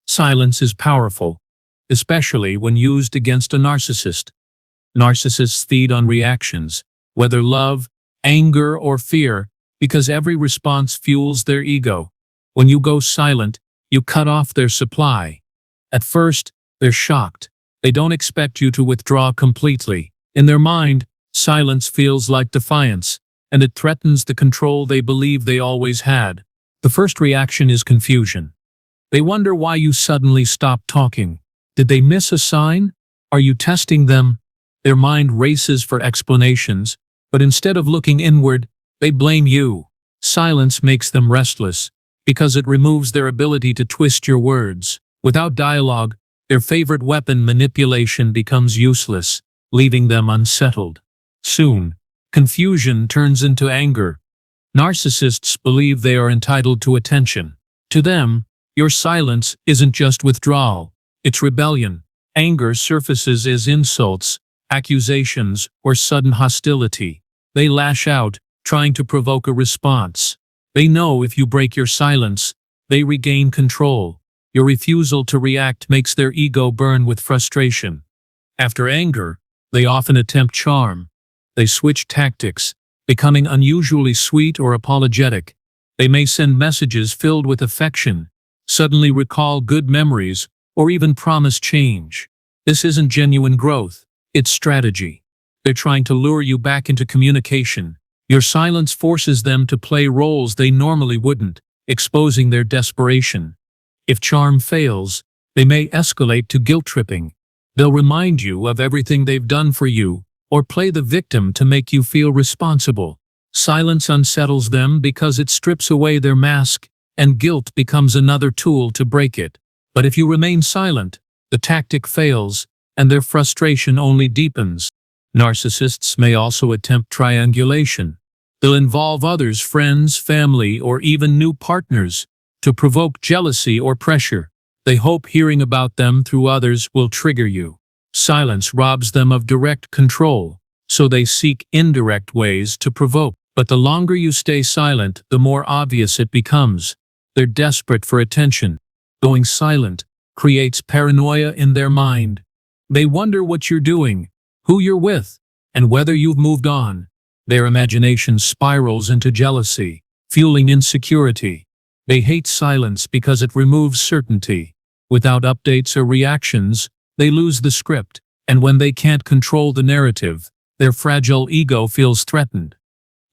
Silence is powerful, especially when used against a narcissist. Narcissists feed on reactions, whether love, anger, or fear, because every response fuels their ego. When you go silent, you cut off their supply. At first, they're shocked. They don't expect you to withdraw completely. In their mind, silence feels like defiance, and it threatens the control they believe they always had. The first reaction is confusion. They wonder why you suddenly stopped talking. Did they miss a sign? Are you testing them? Their mind races for explanations, but instead of looking inward, they blame you. Silence makes them restless, because it removes their ability to twist your words. Without dialogue, their favorite weapon, manipulation, becomes useless, leaving them unsettled. Soon, confusion turns into anger. Narcissists believe they are entitled to attention. To them, your silence isn't just withdrawal, it's rebellion. Anger surfaces as insults, accusations, or sudden hostility. They lash out, trying to provoke a response. They know if you break your silence, they regain control. Your refusal to react makes their ego burn with frustration. After anger, they often attempt charm. They switch tactics, becoming unusually sweet or apologetic. They may send messages filled with affection, suddenly recall good memories, or even promise change. This isn't genuine growth, it's strategy. They're trying to lure you back into communication. Your silence forces them to play roles they normally wouldn't, exposing their desperation. If charm fails, they may escalate to guilt-tripping. They'll remind you of everything they've done for you, or play the victim to make you feel responsible. Silence unsettles them because it strips away their mask, and guilt becomes another tool to break it. But if you remain silent, the tactic fails, and their frustration only deepens. Narcissists may also attempt triangulation. They'll involve others, friends, family, or even new partners, to provoke jealousy or pressure. They hope hearing about them through others will trigger you. Silence robs them of direct control, so they seek indirect ways to provoke. But the longer you stay silent, the more obvious it becomes. They're desperate for attention. Going silent creates paranoia in their mind. They wonder what you're doing, who you're with, and whether you've moved on. Their imagination spirals into jealousy, fueling insecurity. They hate silence because it removes certainty. Without updates or reactions, they lose the script, and when they can't control the narrative, their fragile ego feels threatened.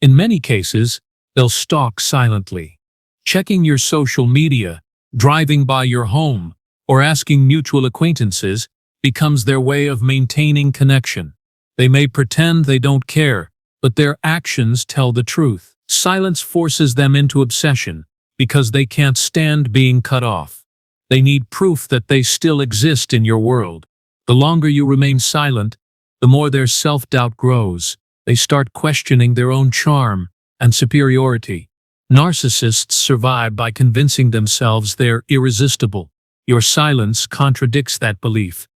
In many cases, they'll stalk silently, checking your social media, driving by your home, or asking mutual acquaintances becomes their way of maintaining connection. They may pretend they don't care, but their actions tell the truth. Silence forces them into obsession because they can't stand being cut off. They need proof that they still exist in your world. The longer you remain silent, the more their self-doubt grows. They start questioning their own charm and superiority. Narcissists survive by convincing themselves they're irresistible. Your silence contradicts that belief.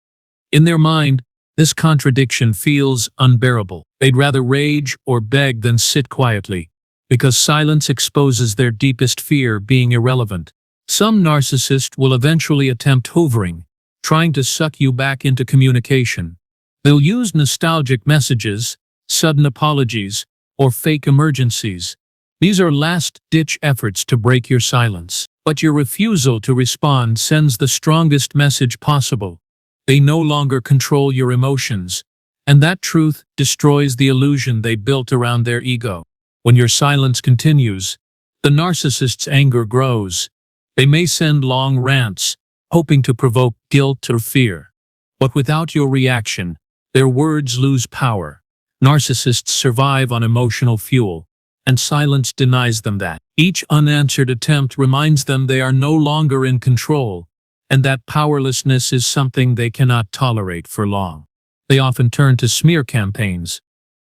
In their mind, this contradiction feels unbearable. They'd rather rage or beg than sit quietly, because silence exposes their deepest fear, being irrelevant. Some narcissists will eventually attempt hoovering, trying to suck you back into communication. They'll use nostalgic messages, sudden apologies, or fake emergencies. These are last-ditch efforts to break your silence. But your refusal to respond sends the strongest message possible. They no longer control your emotions, and that truth destroys the illusion they built around their ego. When your silence continues, the narcissist's anger grows. They may send long rants, hoping to provoke guilt or fear. But without your reaction, their words lose power. Narcissists survive on emotional fuel, and silence denies them that. Each unanswered attempt reminds them they are no longer in control, and that powerlessness is something they cannot tolerate for long. They often turn to smear campaigns.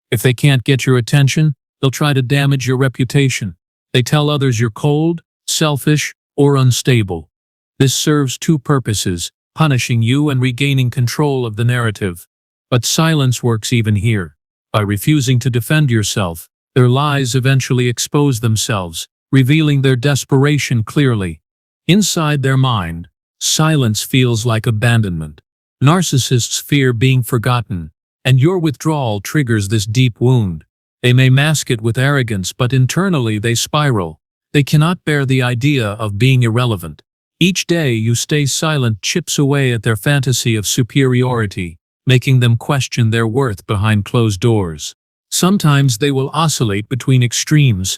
If they can't get your attention, they'll try to damage your reputation. They tell others you're cold, selfish, or unstable. This serves two purposes, punishing you and regaining control of the narrative. But silence works even here. By refusing to defend yourself, their lies eventually expose themselves, revealing their desperation clearly. Inside their mind, Silence feels like abandonment. Narcissists fear being forgotten, and your withdrawal triggers this deep wound. They may mask it with arrogance, but internally they spiral. They cannot bear the idea of being irrelevant. Each day you stay silent chips away at their fantasy of superiority, making them question their worth behind closed doors. Sometimes they will oscillate between extremes.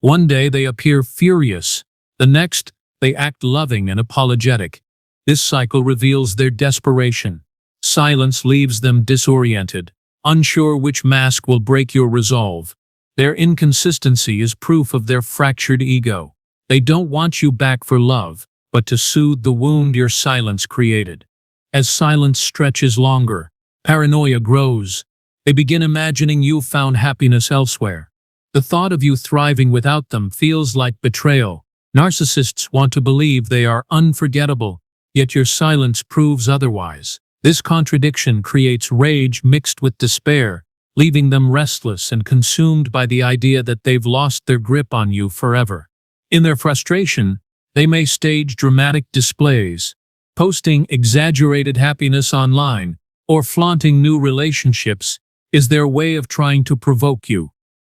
One day they appear furious. The next, they act loving and apologetic. This cycle reveals their desperation. Silence leaves them disoriented, unsure which mask will break your resolve. Their inconsistency is proof of their fractured ego. They don't want you back for love, but to soothe the wound your silence created. As silence stretches longer, paranoia grows. They begin imagining you've found happiness elsewhere. The thought of you thriving without them feels like betrayal. Narcissists want to believe they are unforgettable, yet your silence proves otherwise. This contradiction creates rage mixed with despair, leaving them restless and consumed by the idea that they've lost their grip on you forever. In their frustration, they may stage dramatic displays, posting exaggerated happiness online, or flaunting new relationships is their way of trying to provoke you.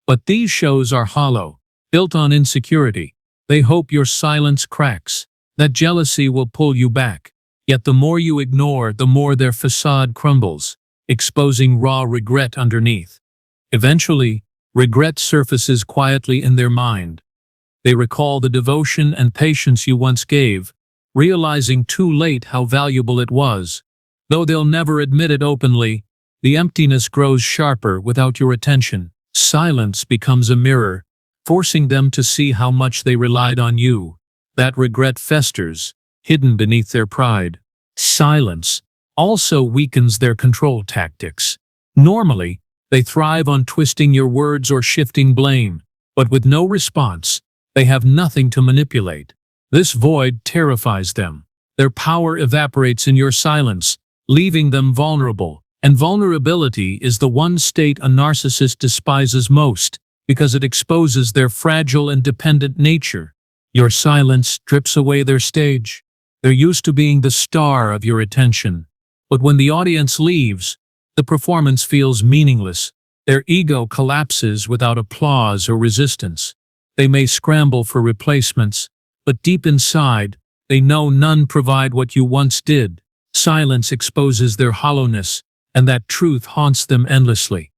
But these shows are hollow, built on insecurity. They hope your silence cracks, that jealousy will pull you back. Yet the more you ignore, the more their facade crumbles, exposing raw regret underneath. Eventually, regret surfaces quietly in their mind. They recall the devotion and patience you once gave, realizing too late how valuable it was. Though they'll never admit it openly, the emptiness grows sharper without your attention. Silence becomes a mirror, forcing them to see how much they relied on you. That regret festers, hidden beneath their pride. Silence also weakens their control tactics. Normally, they thrive on twisting your words or shifting blame, but with no response, they have nothing to manipulate. This void terrifies them. Their power evaporates in your silence, leaving them vulnerable. And vulnerability is the one state a narcissist despises most, because it exposes their fragile and dependent nature. Your silence strips away their stage. They're used to being the star of your attention. But when the audience leaves, the performance feels meaningless. Their ego collapses without applause or resistance. They may scramble for replacements, but deep inside, they know none provide what you once did. Silence exposes their hollowness, and that truth haunts them endlessly.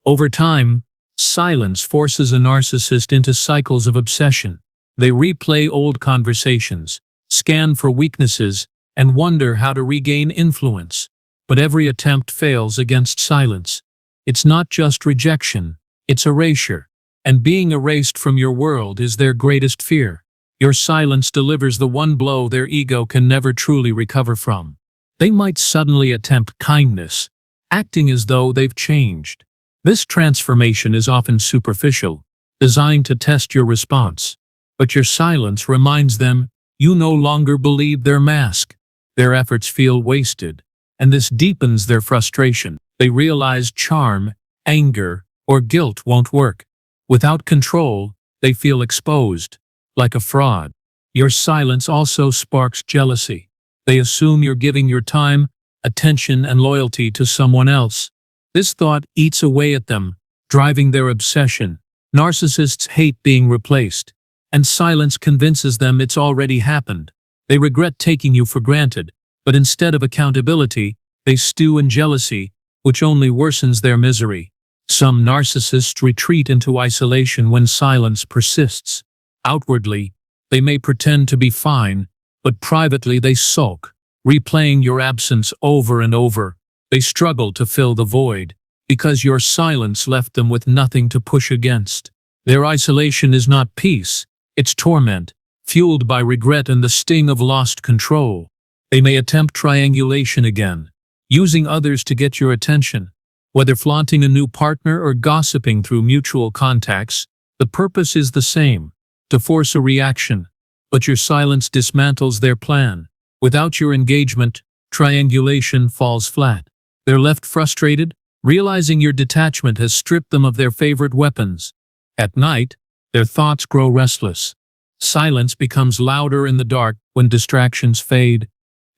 Over time, silence forces a narcissist into cycles of obsession. They replay old conversations, scan for weaknesses, and wonder how to regain influence. But every attempt fails against silence. It's not just rejection, it's erasure. And being erased from your world is their greatest fear. Your silence delivers the one blow their ego can never truly recover from. They might suddenly attempt kindness, acting as though they've changed. This transformation is often superficial, designed to test your response. But your silence reminds them you no longer believe their mask. Their efforts feel wasted, and this deepens their frustration. They realize charm, anger, or guilt won't work. Without control, they feel exposed, like a fraud. Your silence also sparks jealousy. They assume you're giving your time, attention, and loyalty to someone else. This thought eats away at them, driving their obsession. Narcissists hate being replaced, and silence convinces them it's already happened. They regret taking you for granted, but instead of accountability, they stew in jealousy, which only worsens their misery. Some narcissists retreat into isolation when silence persists. Outwardly, they may pretend to be fine, but privately they sulk, replaying your absence over and over. They struggle to fill the void, because your silence left them with nothing to push against. Their isolation is not peace, it's torment, fueled by regret and the sting of lost control. They may attempt triangulation again, using others to get your attention. Whether flaunting a new partner or gossiping through mutual contacts, the purpose is the same, to force a reaction. But your silence dismantles their plan. Without your engagement, triangulation falls flat. They're left frustrated, realizing your detachment has stripped them of their favorite weapons. At night, their thoughts grow restless. Silence becomes louder in the dark when distractions fade.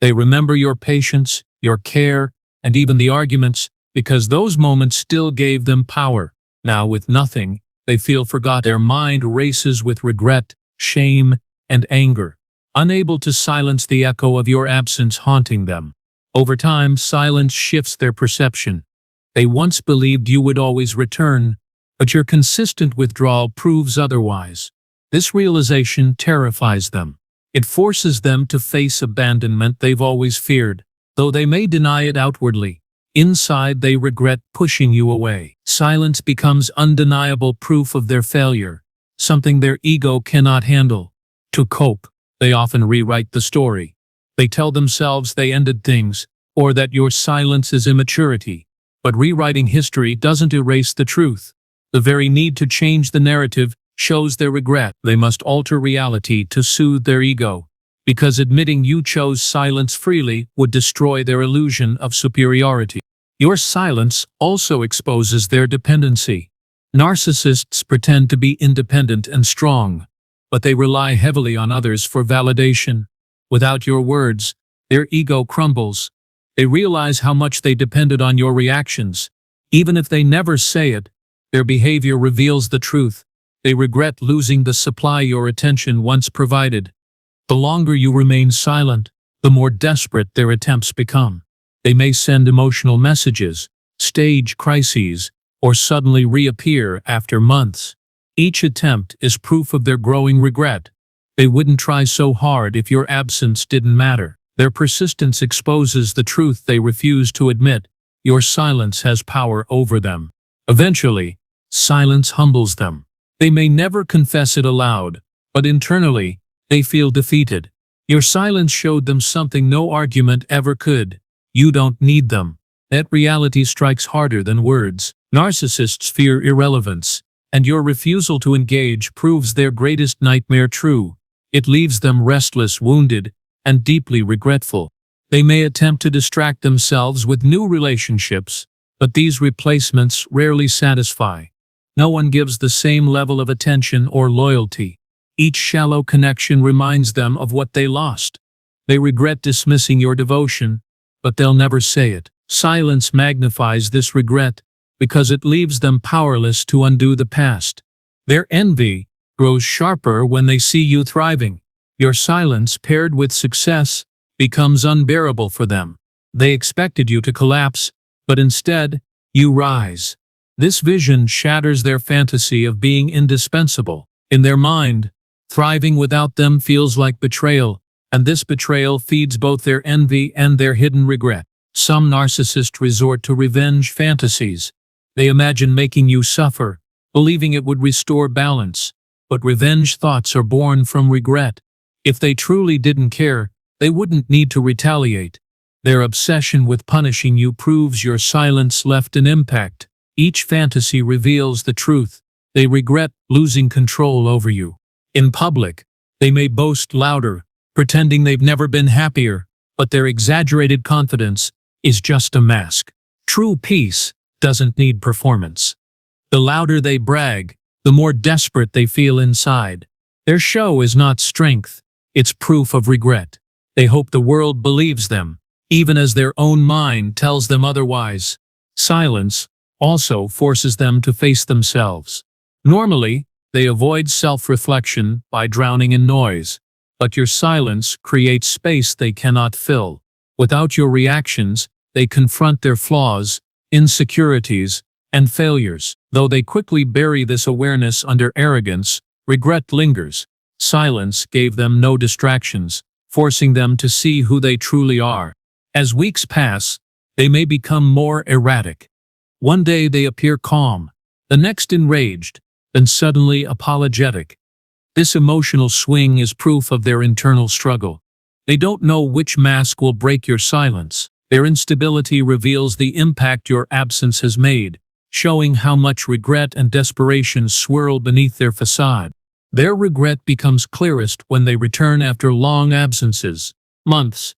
They remember your patience, your care, and even the arguments, because those moments still gave them power. Now, with nothing, they feel forgot. Their mind races with regret, shame, and anger, unable to silence the echo of your absence haunting them. Over time, silence shifts their perception. They once believed you would always return, but your consistent withdrawal proves otherwise. This realization terrifies them. It forces them to face abandonment they've always feared, though they may deny it outwardly. Inside, they regret pushing you away. Silence becomes undeniable proof of their failure, something their ego cannot handle. To cope, they often rewrite the story. They tell themselves they ended things, or that your silence is immaturity. But rewriting history doesn't erase the truth. The very need to change the narrative shows their regret. They must alter reality to soothe their ego, because admitting you chose silence freely would destroy their illusion of superiority. Your silence also exposes their dependency. Narcissists pretend to be independent and strong, but they rely heavily on others for validation. Without your words, their ego crumbles. They realize how much they depended on your reactions. Even if they never say it, their behavior reveals the truth. They regret losing the supply your attention once provided. The longer you remain silent, the more desperate their attempts become. They may send emotional messages, stage crises, or suddenly reappear after months. Each attempt is proof of their growing regret. They wouldn't try so hard if your absence didn't matter. Their persistence exposes the truth they refuse to admit. Your silence has power over them. Eventually, silence humbles them. They may never confess it aloud, but internally, they feel defeated. Your silence showed them something no argument ever could. You don't need them. That reality strikes harder than words. Narcissists fear irrelevance, and your refusal to engage proves their greatest nightmare true. It leaves them restless, wounded, and deeply regretful. They may attempt to distract themselves with new relationships, but these replacements rarely satisfy. No one gives the same level of attention or loyalty. Each shallow connection reminds them of what they lost. They regret dismissing your devotion, but they'll never say it. Silence magnifies this regret because it leaves them powerless to undo the past. Their envy grows sharper when they see you thriving. Your silence, paired with success, becomes unbearable for them. They expected you to collapse, but instead, you rise. This vision shatters their fantasy of being indispensable. In their mind, thriving without them feels like betrayal, and this betrayal feeds both their envy and their hidden regret. Some narcissists resort to revenge fantasies. They imagine making you suffer, believing it would restore balance. But revenge thoughts are born from regret. If they truly didn't care, they wouldn't need to retaliate. Their obsession with punishing you proves your silence left an impact. Each fantasy reveals the truth. They regret losing control over you. In public, they may boast louder, pretending they've never been happier, but their exaggerated confidence is just a mask. True peace doesn't need performance. The louder they brag, the more desperate they feel inside. Their show is not strength, it's proof of regret. They hope the world believes them, even as their own mind tells them otherwise. Silence also forces them to face themselves. Normally, they avoid self-reflection by drowning in noise, but your silence creates space they cannot fill. Without your reactions, they confront their flaws, insecurities, and failures. Though they quickly bury this awareness under arrogance, regret lingers. Silence gave them no distractions, forcing them to see who they truly are. As weeks pass, they may become more erratic. One day they appear calm, the next enraged, then suddenly apologetic. This emotional swing is proof of their internal struggle. They don't know which mask will break your silence. Their instability reveals the impact your absence has made, showing how much regret and desperation swirl beneath their facade. Their regret becomes clearest when they return after long absences, months.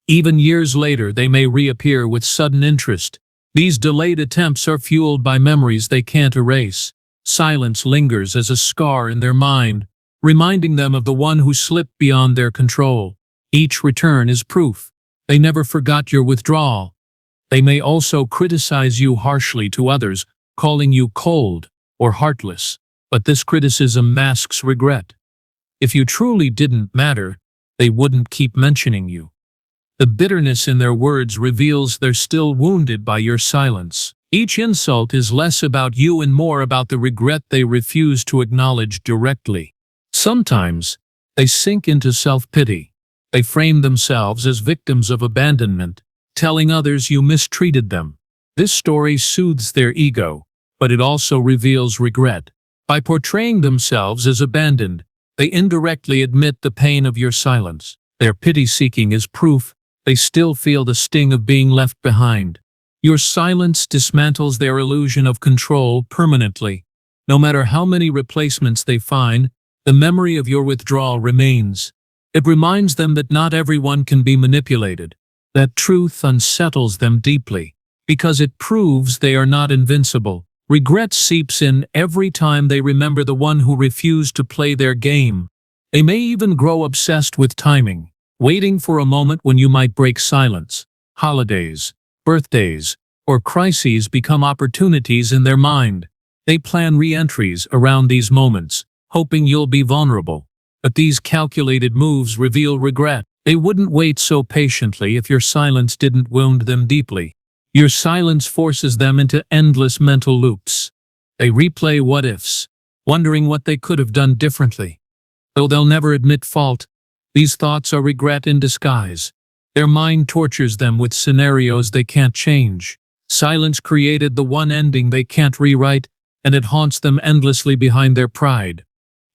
Even years later, they may reappear with sudden interest. These delayed attempts are fueled by memories they can't erase. Silence lingers as a scar in their mind, reminding them of the one who slipped beyond their control. Each return is proof. They never forgot your withdrawal. They may also criticize you harshly to others, calling you cold or heartless, but this criticism masks regret. If you truly didn't matter, they wouldn't keep mentioning you. The bitterness in their words reveals they're still wounded by your silence. Each insult is less about you and more about the regret they refuse to acknowledge directly. Sometimes, they sink into self-pity. They frame themselves as victims of abandonment, telling others you mistreated them. This story soothes their ego, but it also reveals regret. By portraying themselves as abandoned, they indirectly admit the pain of your silence. Their pity-seeking is proof they still feel the sting of being left behind. Your silence dismantles their illusion of control permanently. No matter how many replacements they find, the memory of your withdrawal remains. It reminds them that not everyone can be manipulated. That truth unsettles them deeply, because it proves they are not invincible. Regret seeps in every time they remember the one who refused to play their game. They may even grow obsessed with timing, waiting for a moment when you might break silence. Holidays, birthdays, or crises become opportunities in their mind. They plan re-entries around these moments, hoping you'll be vulnerable. But these calculated moves reveal regret. They wouldn't wait so patiently if your silence didn't wound them deeply. Your silence forces them into endless mental loops. They replay what-ifs, wondering what they could have done differently. Though they'll never admit fault, these thoughts are regret in disguise. Their mind tortures them with scenarios they can't change. Silence created the one ending they can't rewrite, and it haunts them endlessly behind their pride.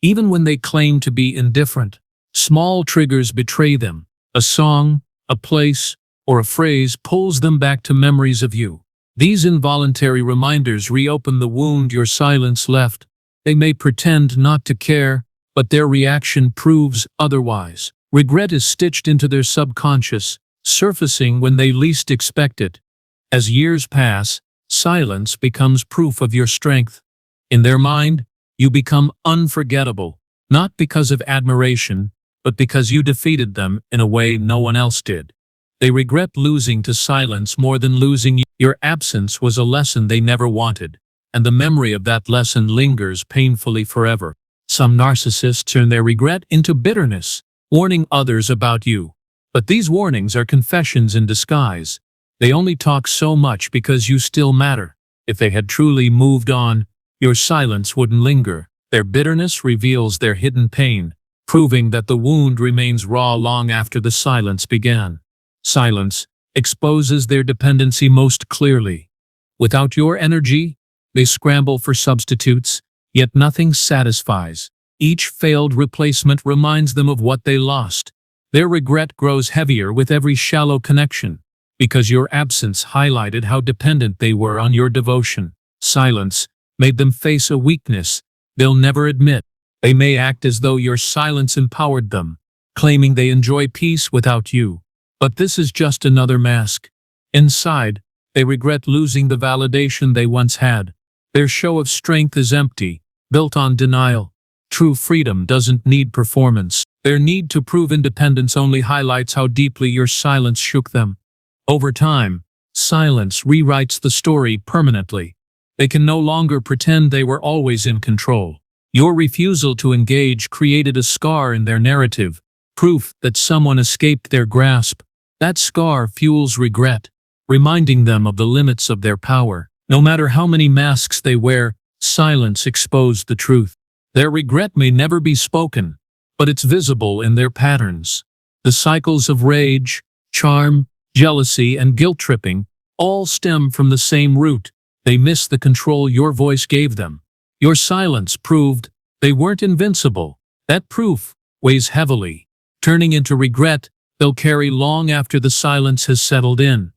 Even when they claim to be indifferent, small triggers betray them. A song, a place, or a phrase pulls them back to memories of you. These involuntary reminders reopen the wound your silence left. They may pretend not to care, but their reaction proves otherwise. Regret is stitched into their subconscious, surfacing when they least expect it. As years pass, silence becomes proof of your strength. In their mind, you become unforgettable, not because of admiration, but because you defeated them in a way no one else did. They regret losing to silence more than losing you. Your absence was a lesson they never wanted, and the memory of that lesson lingers painfully forever. Some narcissists turn their regret into bitterness, warning others about you. But these warnings are confessions in disguise. They only talk so much because you still matter. If they had truly moved on, your silence wouldn't linger. Their bitterness reveals their hidden pain, proving that the wound remains raw long after the silence began. Silence exposes their dependency most clearly. Without your energy, they scramble for substitutes, yet nothing satisfies. Each failed replacement reminds them of what they lost. Their regret grows heavier with every shallow connection, because your absence highlighted how dependent they were on your devotion. Silence made them face a weakness they'll never admit. They may act as though your silence empowered them, claiming they enjoy peace without you. But this is just another mask. Inside, they regret losing the validation they once had. Their show of strength is empty, built on denial. True freedom doesn't need performance. Their need to prove independence only highlights how deeply your silence shook them. Over time, silence rewrites the story permanently. They can no longer pretend they were always in control. Your refusal to engage created a scar in their narrative, proof that someone escaped their grasp. That scar fuels regret, reminding them of the limits of their power. No matter how many masks they wear, silence exposed the truth. Their regret may never be spoken, but it's visible in their patterns. The cycles of rage, charm, jealousy, and guilt-tripping all stem from the same root. They miss the control your voice gave them. Your silence proved they weren't invincible. That proof weighs heavily, turning into regret they'll carry long after the silence has settled in.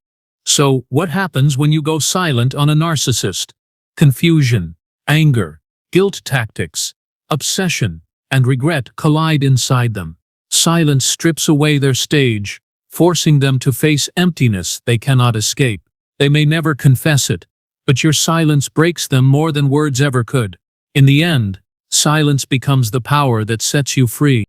So, what happens when you go silent on a narcissist? Confusion, anger, guilt tactics, obsession, and regret collide inside them. Silence strips away their stage, forcing them to face emptiness they cannot escape. They may never confess it, but your silence breaks them more than words ever could. In the end, silence becomes the power that sets you free.